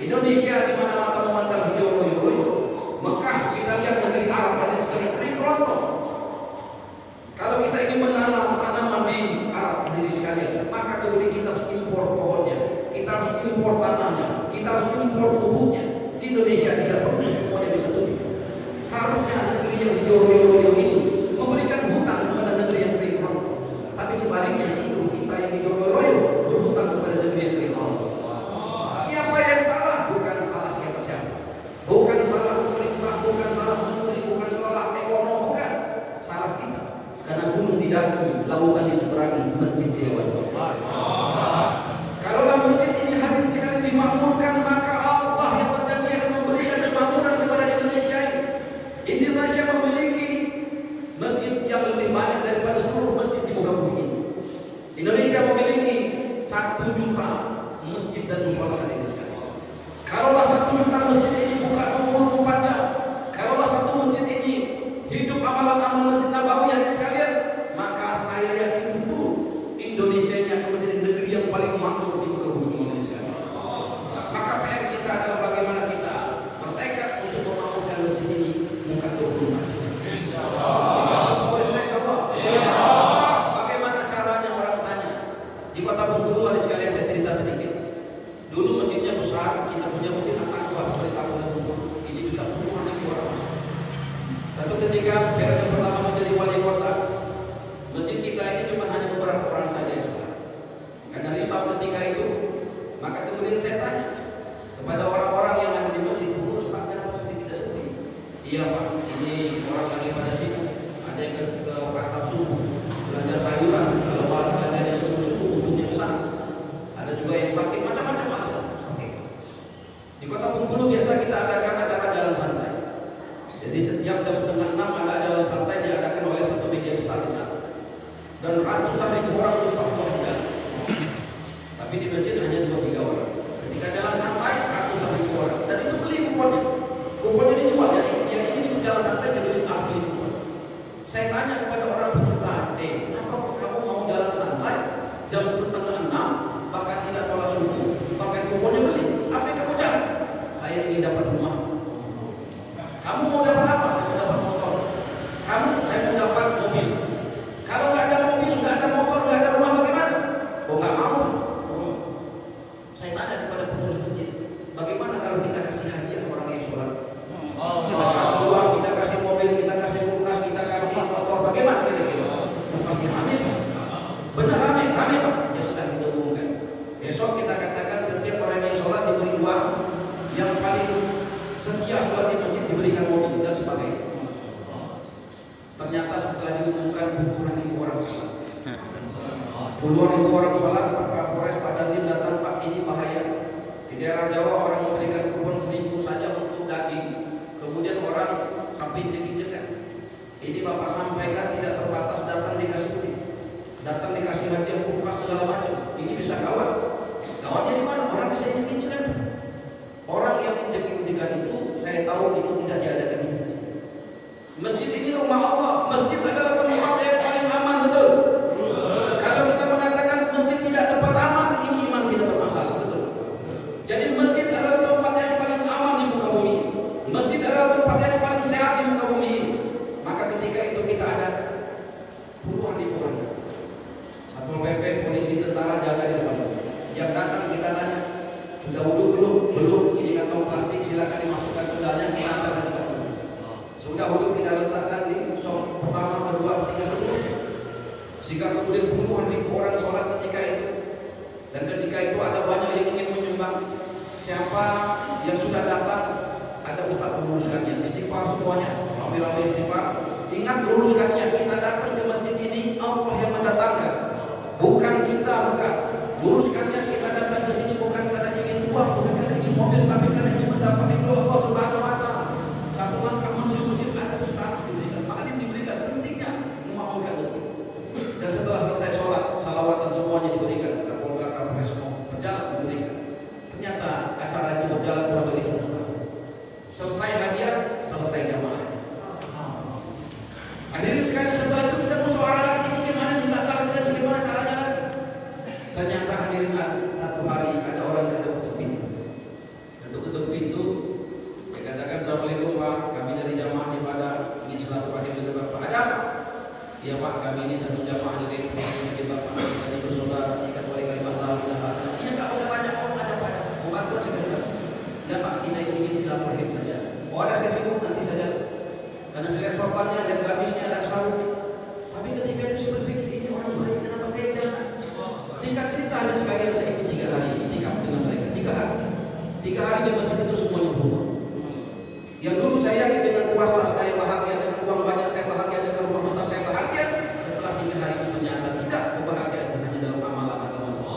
Indonesia di mana mata memandang hijau royo-royo. Mekah kita lihat negeri Arab banyak sekali kering kerontong. Kalau kita ingin menanam tanaman di Arab hadirin sekalian, maka kemudian kita harus impor pohonnya, kita harus impor tanahnya, kita harus impor pupuknya. Di Indonesia tidak perlu semuanya bisa tumbuh. Harusnya negeri yang hijau royo-royo ini memberikan hutang kepada negeri yang kering kerontong. Tapi sebaliknya justru kita yang hijau royo-royo berhutang kepada negeri yang kering kerontong. Siapa yang salah? Bukan salah siapa-siapa. Bukan salah pemerintah, bukan salah menteri, bukan salah ekonom, bukan. Salah kita. Karena gunung didaki, lautan diseberangi, masjid dilewati. Kalaulah masjid ini hadirin sekali dimakmurkan, maka Allah yang berjanji akan memberikan kemakmuran kepada Indonesia ini. Indonesia memiliki masjid yang lebih banyak daripada seluruh masjid di muka bumi ini. Indonesia memiliki 1 juta masjid dan mushola hadirin sekalian. Kalaulah 1 juta masjid ini buka 24 jam, kalaulah 1 masjid ini hidup amalan-amalan Masjid Nabawi hadirin sekalian, maka saya yakin betul Indonesia ini akan menjadi negeri yang paling makmur di muka bumi ini sekalian. Maka PR kita adalah bagaimana kita bertekad untuk memakmurkan masjid ini bukan 24 jam. Insyaallah semua insyaallah. Bagaimana caranya orang tanya? Di Kota Bengkulu hadirin sekalian saya cerita sedikit. Dulu masjidnya besar, kita punya masjid At-Taqwa pemerintah Kota Bengkulu. Ini bisa puluhan ribu orang masuk. Satu ketika periode pertama menjadi wali kota, masjid kita ini cuma hanya beberapa orang saja yang sholat. Karena risau ketika itu, maka kemudian saya tanya kepada orang-orang yang ada di masjid, pengurus Pak, kenapa masjid kita sepi? Iya Pak, ini orang lagi pada sibuk, ada yang ke pasar subuh, belanja sayuran, kalau belanjanya subuh-subuh untungnya besar. Ada juga yang sakit, macam-macam alasan. Oke. Di Kota Bengkulu biasa kita adakan acara jalan santai. Jadi setiap jam 5:30 ada jalan santai diadakan oleh satu media besar di sana. Dan ratusan ribu orang tumpah ruah di jalan. Tapi di masjid hanya 2-3 orang. Ketika jalan santai ratusan ribu orang. Dan itu beli kuponnya. Kuponnya dijual ya. Yang ini ikut jalan santai dibeli asli kupon. Saya tanya kepada orang peserta, kenapa kok kamu mau jalan santai jam 5:30 bahkan tidak sholat subuh, bahkan kuponnya beli? Apa yang kamu cari? Saya ingin dapat rumah. Kamu mau dapat apa? Saya mau dapat motor. Saya mau dapat mobil. Kalau nggak ada mobil, nggak ada motor, nggak ada rumah, bagaimana? Oh nggak mau. Saya tanya kepada pengurus masjid, bagaimana kalau kita kasih hadiah orang yang sholat? Kita kasih uang, kita kasih mobil, kita kasih kulkas, kita kasih motor, bagaimana kira-kira? Pasti rame Pak. Benar rame Pak. Ya sudah kita umumkan. Besok kita katakan setiap orang yang sholat diberi uang, yang paling setia sholat di masjid diberikan mobil dan sebagainya. Ternyata setelah diumumkan puluhan ribu orang sholat. Puluhan ribu orang sholat, Pak Kapolres, Pak Dandim datang, Pak ini bahaya. Di daerah Jawa orang memberikan kupon 1.000 saja untuk daging. Kemudian orang sampai injek-injekan. Ini Bapak sampaikan tidak terbatas, datang dikasih duit, datang dikasih hadiah kulkas segala macam. Ini bisa gawat. Gawatnya di mana? Orang bisa injek-injekan. Orang yang injek-injekan itu saya tahu itu tidak diadakan di masjid. Masjid ini rumah Allah. Masjid adalah tempat yang paling aman, betul. Kalau kita mengatakan masjid tidak tempat aman, ini iman kita bermasalah, betul. Jadi masjid adalah tempat yang paling aman di muka bumi ini. Masjid adalah tempat yang paling sehat di muka bumi ini. Maka ketika itu kita ada puluhan ribu orang. Satpol PP, polisi, tentara jaga di depan masjid. Yang datang kita tanya, sudah wudhu belum? Belum. Ini kantong plastik, silakan dimasukkan sendalnya, kita antar ke tempat wudhu. Sudah wudhu kita letakkan di sholat pertama, kedua, ketiga, seterusnya. Sehingga kemudian puluhan ribu orang sholat ketika itu. Dan ketika itu ada banyak yang ingin menyumbang. Siapa yang sudah datang, ada ustaz meluruskannya. Istighfar semuanya, ramai-ramai istighfar. Ingat luruskannya, kita datang ke masjid ini Allah yang mendatangkan, bukan kita, bukan. Luruskannya, kita datang ke sini bukan karena ingin uang, bukan karena ingin mobil, tapi karena ingin mendapat ridho Allah Subhanahu wa Ta'ala. Satu langkah menuju masjid ada ceramah diberikan, taklim diberikan, pentingnya memakmurkan masjid. Dan setelah selesai sholat, salawat dan semuanya diberikan. Kapolda, Kapolres semua berjalan memberikan. Ternyata acara itu berjalan kurang lebih 1 tahun. Selesai hadiah, selesai jamaah. Hadirin sekali, setelah itu kita musyawarah lagi, bagaimana dibatalkan, kita bagaimana caranya lagi. Ternyata hadirin, satu hari ada orang yang ketuk pintu. Ketuk 3 hari di masjid itu semuanya berubah. Yang dulu saya yakin dengan puasa saya bahagia, dengan uang banyak saya bahagia, dengan rumah besar saya bahagia. Setelah 3 hari itu ternyata tidak, kebahagiaan itu hanya dalam amalan agama saya.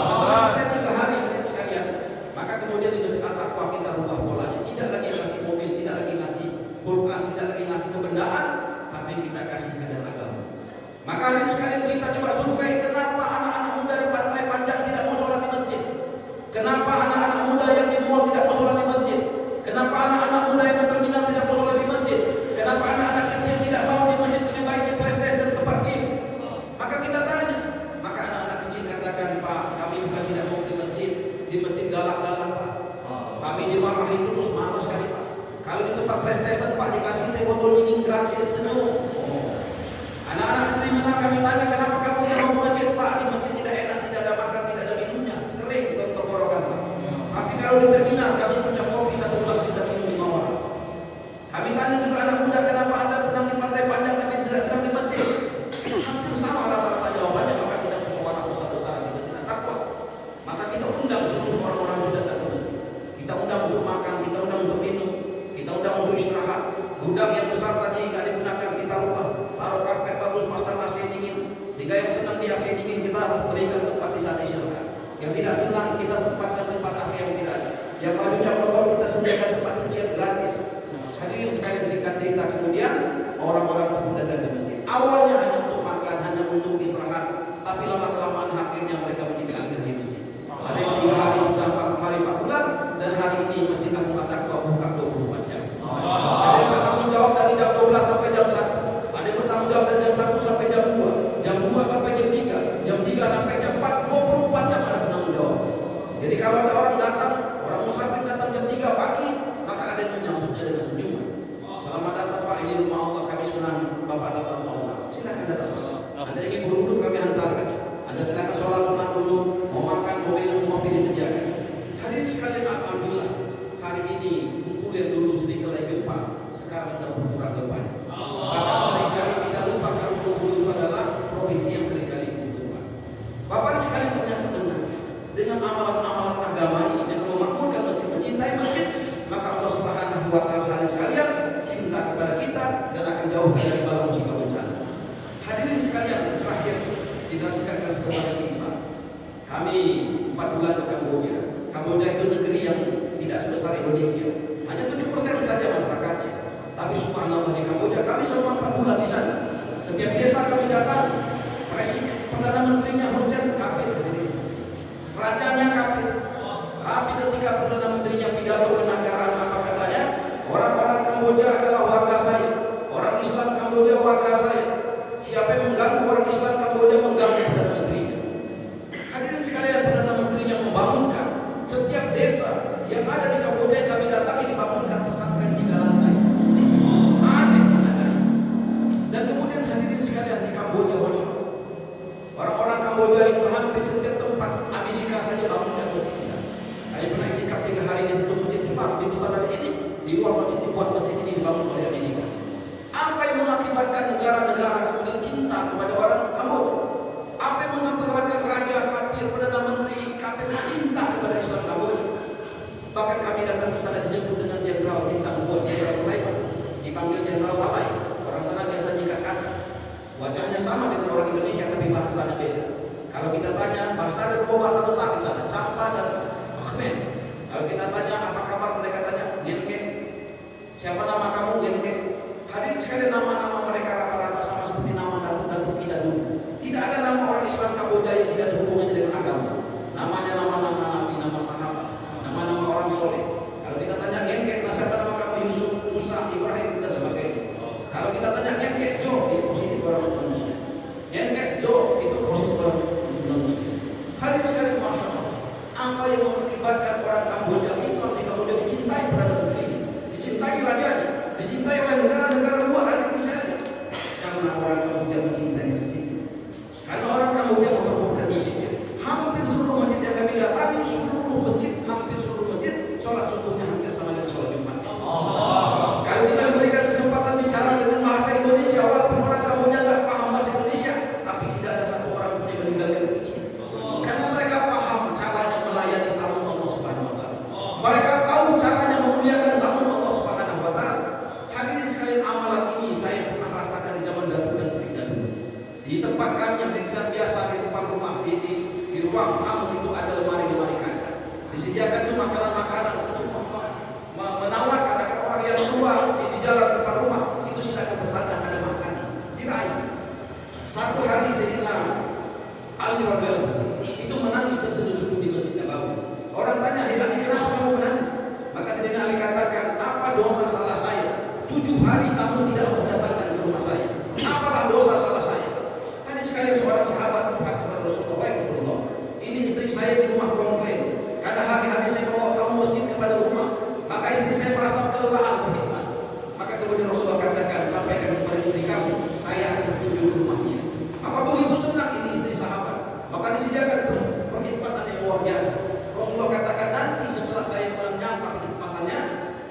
Setelah selesai 3 hari hadirin sekalian, maka kemudian di masjid At-Taqwa kita rubah polanya. Tidak lagi ngasih mobil, tidak lagi ngasih kulkas, tidak lagi ngasih kebendaan, tapi kita kasih kadar agama. Maka hadirin sekalian, kita coba survei kenapa anak-anak muda di Pantai Panjang tidak mau sholat di masjid. Kenapa anak-anak muda yang di mall tidak mau sholat di masjid? Kenapa anak-anak muda yang di terminal tidak mau sholat di masjid? Kenapa anak-anak kecil tidak mau di masjid, lebih baik di PlayStation dan tempat game? Maka kita tanya. Maka anak-anak kecil katakan, Pak, kami bukan tidak mau di masjid galak-galak, Pak. Kami dimarahi terus, marah sekali, Pak. Kalau di tempat PlayStation, Pak, dikasih teh botol dingin gratis, senyum. Anak-anak di terminal kami tanya, kenapa kamu tidak mau ke masjid, Pak? Di masjid tidak enak, tidak ada makan, tidak ada minumnya, kering tenggorokan, Pak. Tapi kalau di terminal kami punya kopi 1 gelas bisa minum 5 orang. Kami tanya juga anak muda, kenapa Anda senang di Pantai Panjang tapi tidak senang di masjid? Hampir sama rata-rata jawabannya, maka kita musyawarah besar-besaran di masjid At-Taqwa. Maka kita undang seluruh orang-orang muda datang ke masjid. Kita undang untuk makan, kita undang untuk minum, kita undang untuk istirahat. Gudang yang besar tadi nggak digunakan, kita ubah, taruh karpet bagus, pasang AC dingin. Sehingga yang senang di AC dingin kita harus berikan tempat di sana istirahat. Yang tidak senang kita tempatkan tempat AC yang tidak ada. Yang bajunya kotor kita sediakan tempat cucian gratis. Hadirin sekalian, singkat cerita, kemudian orang-orang itu datang di masjid. Awalnya hanya untuk makan, hanya untuk istirahat, tapi lama-kelamaan akhirnya mereka meninggal di masjid. Ada yang 3 hari, sudah 4 hari 4 bulan, dan hari ini Masjid Agung At-Taqwa buka 24 jam. Ada yang bertanggung jawab dari jam 12 sampai jam 1. Ada yang bertanggung jawab dari jam 1 sampai jam 2, jam 2 sampai jam 3, jam 3 sampai jam 4, 24 jam ada penanggung jawab. Jadi kalau ada orang datang, orang musafir datang jam 3 pagi, maka ada yang menyambutnya dengan senyuman. Selamat datang, Pak, ini rumah Allah, kami senang Bapak datang rumah Allah. Silakan datang. Anda ingin buru-buru kami hantarkan. Anda silakan sholat sunat dulu, mau makan, mau minum, mau kopi disediakan. Hadirin sekalian, alhamdulillah hari ini Bengkulu yang dulu sering kali gempa, sekarang sudah berkurang gempanya. Bahkan seringkali kita lupa kalau Bengkulu itu adalah provinsi yang seringkali gempa. Bapak ini sekalian ternyata benar. Dengan amalan-amalan agama ini, dengan memakmurkan masjid, mencintai masjid, maka Allah Subhanahu wa Ta'ala hadirin sekalian cinta kepada kita dan akan jauhkan dari bala musibah bencana. Hadirin sekalian, terakhir kita singkatkan sebentar lagi di sana. Kami 4 bulan ke Kamboja. Kamboja itu negeri yang tidak sebesar Indonesia, hanya 7% saja masyarakatnya. Tapi subhanallah di Kamboja kami selama 4 bulan di sana. Setiap desa kami datang, presiden, perdana menterinya Hun Sen kafir, rajanya kafir. Tapi ketika perdana menterinya pidato kenegaraan, apa katanya? Orang-orang Kamboja adalah warga saya. Orang Islam Kamboja warga saya. Siapa yang mengganggu orang Islam Kamboja mengganggu perdana menterinya. Hadirin sekalian, perdana menterinya membangunkan setiap desa yang ada di Kamboja yang kami datangi dibangunkan pesantren 3 lantai. Aneh mengajar. Dan kemudian hadirin sekalian di Kamboja, orang-orang Kamboja itu hampir setiap tempat Amerika saja bangunkan masjidnya. Saya pernah itikaf 3 hari di satu masjid besar di pesantren ini, di luar masjid dibuat masjid ini dibangun oleh Amerika. Apa yang mengakibatkan negara-negara kemudian cinta kepada orang Kamboja? Apa yang mengakibatkan raja kafir, perdana menteri kafir cinta kepada Islam Kamboja? Bahkan kami datang ke sana dijemput dengan jenderal bintang 2, Jenderal Sulaiman, dipanggil Jenderal Lalai. Orang sana biasa nyikat kata. Wajahnya sama dengan orang Indonesia tapi bahasanya beda. Kalau kita tanya, bahasa ada 2 bahasa besar di sana, Campa dan Ahmed. Kalau kita tanya apa kabar, mereka tanya Genke. Siapa nama kamu? Genke. Hadirin sekalian, nama-nama mereka rata-rata sama seperti nama datuk-datuk kita dulu. Tidak ada nama orang Islam Kamboja yang tidak ada hubungannya dengan agama. Namanya nama-nama nabi, nama sahabat, nama-nama orang soleh. Kalau kita tanya Genke, siapa nama kamu? Yusuf, Musa, Ibrahim dan sebagainya. Kalau kita tanya Genke, Jo, itu positif orang non-Muslim. Genke, Jo, itu positif orang non-Muslim. Hadirin sekalian, masya Allah. Apa yang mengakibatkan orang Kamboja, Islam di Kamboja dicintai perdana menteri, dicintai rajanya, dicintai oleh negara-negara luar ada misalnya? Karena orang Kamboja mencintai masjid. Karena orang Kamboja mempermudah masjidnya. Hampir seluruh masjid yang kami datangi, hampir seluruh masjid, sholat subuhnya hampir sama dengan sholat Jumat. Kalau kita diberikan kesempatan bicara dengan bahasa Indonesia, walaupun orang Kamboja nggak paham bahasa Indonesia, tapi tidak ada satu orang pun yang meninggalkan masjid. Karena mereka paham caranya melayani tamu Allah Subhanahu. Disediakan tuh makanan-makanan untuk menawarkan agar orang yang keluar di jalan depan rumah itu silakan bertanda ada makanan. Diraih. Satu hari Sayyidina Ali radhiyallahu itu menangis terseduh-seduh di Masjid Nabawi. Orang tanya, "Hai Ali, kenapa kamu menangis?" Maka Sayyidina Ali katakan, "Apa dosa salah saya? 7 hari kamu tidak mau datangkan ke rumah saya. Apalah dosa salah saya?" Hadirin sekalian, seorang sahabat curhat kepada Rasulullah, "Ya Rasulullah, ini istri saya di rumah komplain. Karena hari-hari saya membawa kamu masjid kepada rumah, maka istri saya merasa kelelahan berkhidmat." Maka kemudian Rasulullah katakan, "Sampaikan kepada istri kamu, saya akan berkunjung ke rumahnya." Maka begitu senang ini istri sahabat, maka disediakan perkhidmatan yang luar biasa. Rasulullah katakan, "Nanti setelah saya menyapa perkhidmatannya,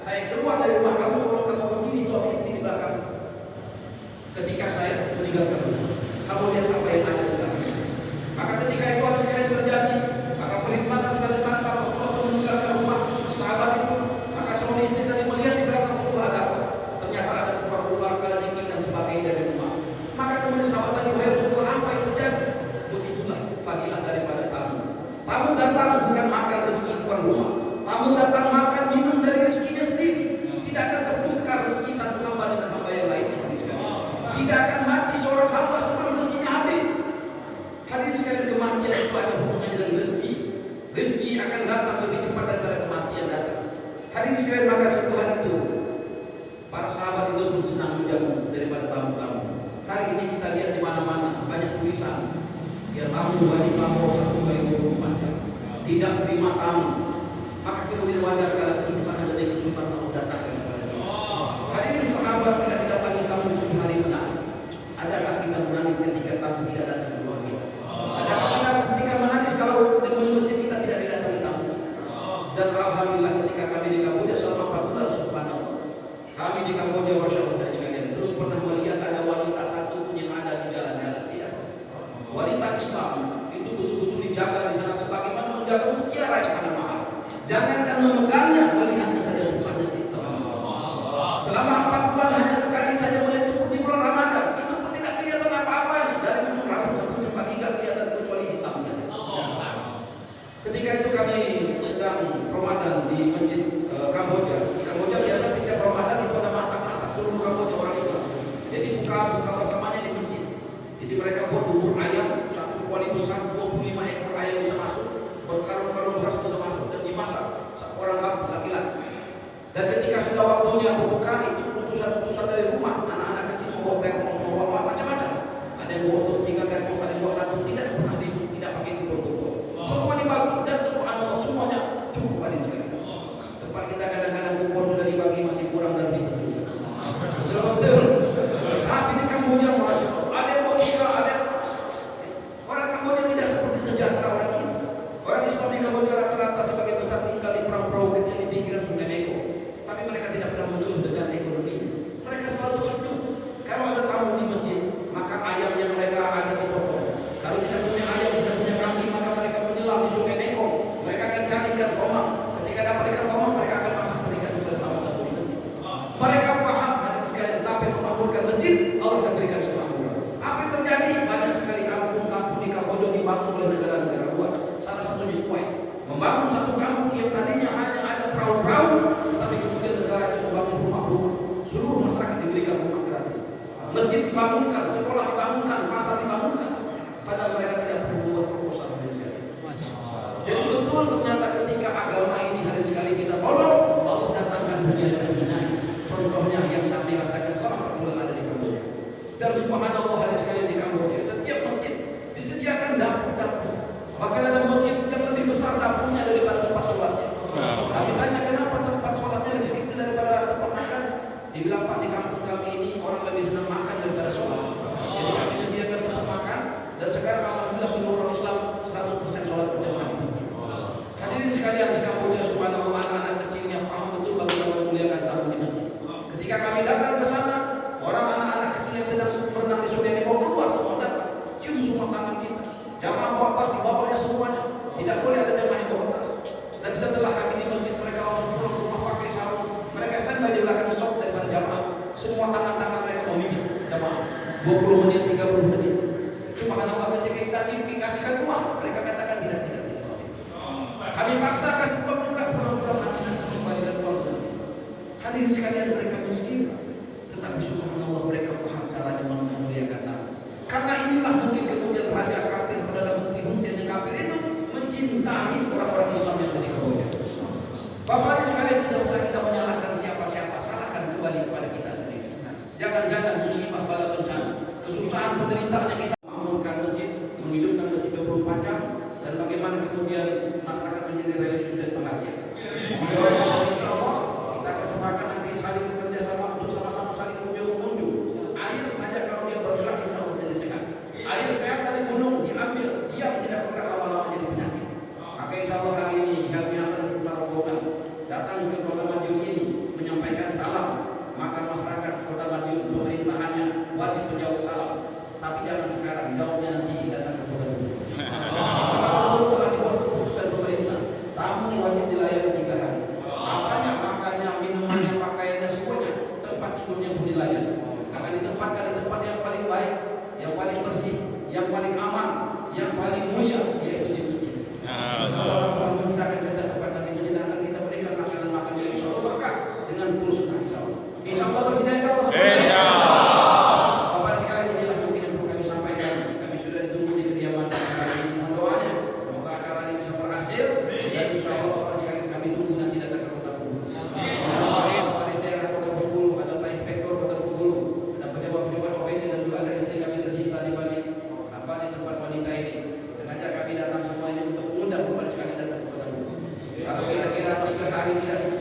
saya keluar dari rumah kamu, kalau kamu begini suami istri di belakang. Ketika saya meninggalkan rumah, kamu lihat apa yang ada di belakang saya." Maka ketika itu ada sekali terjadi, maka perkhidmatan sudah disantap. Rasulullah pun meninggalkan rumah sahabat itu. Maka suami istri tadi melihat di belakang Rasulullah ada apa? Ternyata ada ular kalajengking dan sebagainya dari rumah. Maka kemudian sahabat tadi, "Wahai Rasulullah, apa yang terjadi?" Begitulah fadilah daripada tamu. Tamu datang bukan makan rezeki bukan rumah. Tamu datang makan minum dari rezekinya sendiri. Tidak akan tertukar rezeki satu hamba dengan hamba yang lainnya. Tidak akan mati seorang hamba sebelum rezekinya habis. Hadirin sekalian, kematian itu ada hubungannya dengan rezeki. Rezeki akan datang lebih cepat daripada kematian datang. Hadirin sekalian, maka setelah itu para sahabat itu pun senang menjamu daripada tamu-tamu. Hari ini kita lihat di mana-mana banyak tulisan, ya tamu wajib lapor 1 kali 24 jam. Tidak terima tamu. Maka kemudian wajar kalau kesusahan dan kesusahan Allah datangkan kepada kita. Hadirin sahabat, tidak didatangi tamu 7 hari menangis. Adakah kita menangis ketika tamu tidak datang ke rumah kita? Adakah kita ketika menangis kalau di masjid kita tidak didatangi tamu kita? Dan alhamdulillah ketika kami di Kamboja selama 4 bulan, subhanallah, kami di Kamboja, masya Allah sekalian, belum pernah melihat ada wanita satu pun yang ada di jalan-jalan. Tidak. Wanita Islam itu betul-betul dijaga di sana sebagaimana menjaga mutiara yang sangat mahal. Jangankan memegangnya, melihatnya saja susahnya sistem. Selama 4 bulan hanya sekali saja melihat itu pun di bulan Ramadan. Itu pun tidak kelihatan apa-apanya. Dari ujung rambut sampai ujung kaki tidak kelihatan kecuali hitam saja. Ketika itu kami sedang Ramadan di masjid Kamboja. Di Kamboja biasa setiap Ramadan itu ada masak-masak seluruh Kamboja orang Islam. Jadi buka bersamanya di masjid. Jadi mereka buat bubur ayam, satu kuali besar, 25 ekor ayam bisa masuk, berkarung-karung beras bisa masuk dan dimasak seorang laki-laki. Dan ketika sudah waktunya berbuka, itu utusan-utusan dari rumah, anak-anak kecil membawa termos, membawa macam-macam. Ada yang bawa 3 termos, ada yang bawa 1, tidak pernah tidak pakai botol. Semua dibagi dan semuanya cukup ada sekali. Tempat kita kadang-kadang kupon sudah dibagi masih kurang dan dibetul. Betul. Tapi di Kamboja masya Allah, ada yang bawa 3, ada yang bawa 1. Orang Kamboja tidak seperti sejahtera orang kita. Orang Islam di Kamboja rata-rata sebagai besar tinggal di perahu-perahu kecil di pinggiran Sungai Mekong. Tapi mereka tidak pernah mengeluh dengan ekonominya. Mereka selalu tersenyum. Kalau ada tamu di masjid, maka ayam yang mereka ada dipotong. Kalau tidak punya ayam, tidak punya kambing, maka mereka menyelam di Sungai Mekong. Mereka akan cari ikan tomang. Ketika dapat ikan tomang, mereka akan masak berikan kepada tamu-tamu di masjid. Mereka paham hadirin sekalian, sampai memakmurkan masjid, Allah akan berikan kemakmuran. Apa yang terjadi? Banyak sekali kampung-kampung di Kamboja dibangun oleh negara-negara luar. Salah satunya Kuwait. Membangun satu kampung yang tadinya hanya ada perahu-perahu, tetapi kemudian negara itu membangun rumah-rumah. Seluruh masyarakat diberikan rumah gratis. Masjid dibangunkan, sekolah dibangunkan, pasar dibangunkan. Padahal mereka tidak perlu membuat proposal finansial. Jadi betul ternyata ketika agama ini hari sekali kita tolong, Allah datangkan hujan dan hinai. Contohnya yang saya rasakan selama 4 bulan ada di Kamboja. Dan subhanallah hari sekali di Kamboja, setiap masjid disediakan dapur-dapur. Bahkan ada masjid yang lebih besar dapurnya daripada tempat sholatnya. Kami tanya kenapa tempat sholatnya lebih kecil daripada tempat makan. Dibilang, "Pak, di kampung kami ini orang lebih senang makan daripada sholat. Jadi kami sediakan tempat makan." Dan sekarang alhamdulillah seluruh orang Islam 100% sholat berjamaah di masjid. Hadirin sekalian, di Kamboja subhanallah anak-anak kecilnya paham betul bagaimana memuliakan tamu di masjid. Ketika kami datang ke sana, orang anak-anak kecil yang sedang berenang di Sungai Mekong Dipaksa kasih uang juga, pulang-pulang nanti saya kembalikan uang ke masjid. Hadirin sekalian, mereka miskin, tetapi subhanallah mereka paham caranya memuliakan Nabi. Karena inilah mungkin kemudian raja kafir, perdana menteri Rusia yang kafir itu mencintai orang-orang Islam yang ada di Kamboja. Bapak ibu sekalian, tidak usah kita menyalahkan siapa-siapa, salahkan kembali kepada kita sendiri. Jangan-jangan musibah bala bencana, kesusahan penderitaan yang kita membangunkan masjid, menghidupkan masjid 24 jam, dan bagaimana kemudian masyarakat menjadi religius dan bahagia. Mudah-mudahan insya Allah kita kesempatan nanti saling bekerja sama untuk sama-sama saling mengunjung. Air saja kalau dia bergerak insya Allah jadi sehat. Air sehat dari gunung diambil, dia tidak bergerak lama-lama jadi penyakit. Maka insya Allah hari ini Helmi Hasan serta rombongan datang ke Kota Madiun ini menyampaikan salam. Maka masyarakat Kota Madiun pemerintahannya wajib menjawab salam. Tapi jangan sekarang, jawabnya nanti datang ke Kota Bengkulu. Kota Bengkulu telah dibuat keputusan pemerintah, tamu wajib dilayani 3 hari. Apanya, makannya, minumannya, pakaiannya, semuanya, tempat tidurnya pun dilayani. Akan ditempatkan di tempat yang paling baik, yang paling bersih, yang paling aman, yang paling mulia, yaitu di masjid. Insyaallah kita akan datang kepada di masjid, akan kita berikan makanan-makanan yang insya Allah berkah dengan full sunnah insya Allah. Insya Allah presiden insya Allah. Bapak sekalian, inilah mungkin yang perlu kami sampaikan. Kami sudah ditunggu di kediaman kami, mohon doanya. Semoga acara ini bisa berhasil dan insya Allah Bapak sekalian kami tunggu nanti datang ke Kota Bengkulu. Ada Pak daerah Kota Bengkulu, ada Pak Inspektor Kota Bengkulu, ada pejabat-pejabat OPD dan juga ada istri kami tercinta di balik di tempat wanita ini. Sengaja kami datang semuanya untuk mengundang Bapak sekalian datang ke Kota Bengkulu. Kalau kira-kira 3 hari tidak cukup